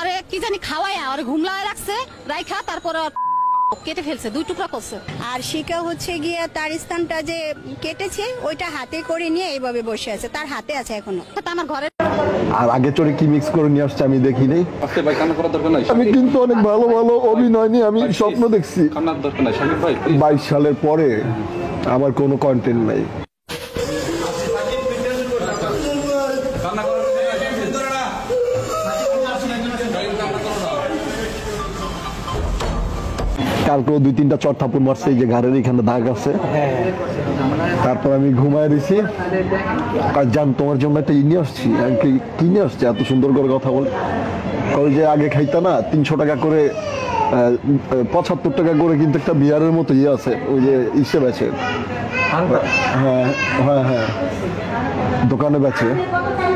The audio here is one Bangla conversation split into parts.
ওরে কি জানি খাওয়ায় ওরে ঘুমলায় রাখছে রাইখা তারপর কেটে ফেলছে, 2 টুকরা করছে। আর শিকা হচ্ছে গিয়ে তার স্থানটা যে কেটেছে ওইটা হাতে করে নিয়ে এইভাবে বসে আছে, তার হাতে আছে এখনো। আমার ঘরে আর আগে চোরে কি মিক্স করে নিয়ে আসছে আমি দেখি নাই। আমি কিন্তু অনেক ভালো ভালো অভিনয় নিয়ে আমি স্বপ্ন দেখছি। 22 সালের পরে আমার কোনো কন্টেন্ট নাই। কালকেও 2-3টা চট থাপ্পড় মারছে, এই যে ঘাড়ের এখানে দাগ আছে। তারপর আমি ঘুমায় দিছি। আর জান তোমার জন্য একটা নিয়ে আসছি। আমি কি নিয়ে আসছি এত সুন্দর করে কথা বল। ওই যে আগে খাইতা না 300 টাকা করে 75 টাকা করে কিন্তু একটা বিয়ারের মতো ইয়ে আছে, ওই যে ইসে বেচে। হ্যাঁ হ্যাঁ হ্যাঁ, দোকানে বেচে।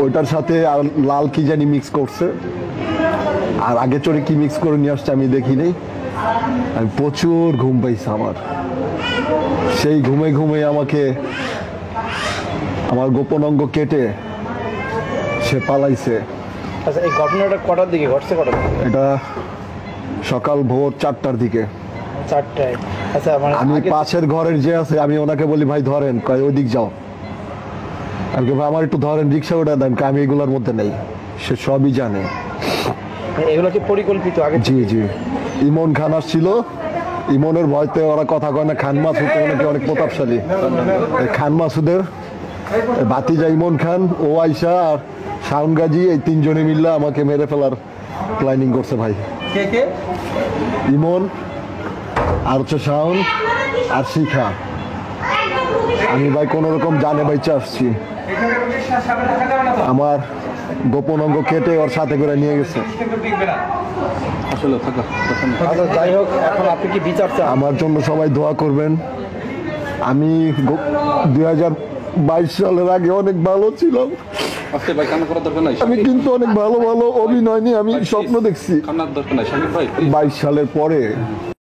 ওইটার সাথে আর লাল কি জানি মিক্স করছে। আর আগে চোরে কি মিক্স করে নিয়ে আসছে আমি দেখি নাই। আমি প্রচুর ঘুম পাইছি আমার। সেই ঘুমে ঘুমে আমাকে আমার গোপন অঙ্গ কেটে সে পালাইছে। আচ্ছা, এই ঘটনাটা কটার দিকে ঘটছে? এটা সকাল ভোর 4টার দিকে। 4টায়? আচ্ছা, মানে আমি পাশের ঘরের যে আছে আমি ওনাকে বলি ভাই ধরেন, কয় ওই দিক যাও। আর ভাই আমার একটু ধরেন, রিক্সা ওটা দেন, আমি এগুলোর মধ্যে নেই। সে সবই জানে। এগুলো কি পরিকল্পিত আগে? জি জি। ইমন খান আসছিল, ইমনের ভয়তে ওরা কথা কয় না। খান মাসুদ নাকি অনেক প্রতাপশালী। খান মাসুদের ভাতিজা ইমন খান, ও আইসা আর শাওন গাজী, এই 3 জনে মিললে আমাকে মেরে ফেলার প্ল্যানিং করছে ভাই। কে কে? ইমন আর হচ্ছে শাওন আর শিখা। আমি ভাই কোন রকম জানে বাইচে আসছি। আমার গোপন অঙ্গ কেটে ওর সাথে করে নিয়ে গেছে। আচ্ছা, যাই হোক, এখন আপনি কি বিচার চান? আমার জন্য সবাই দোয়া করবেন। আমি 2022 সালের আগে অনেক ভালো ছিলাম। আমি কিন্তু অনেক ভালো ভালো অভিনয় নিয়ে আমি স্বপ্ন দেখছি। 22 সালের পরে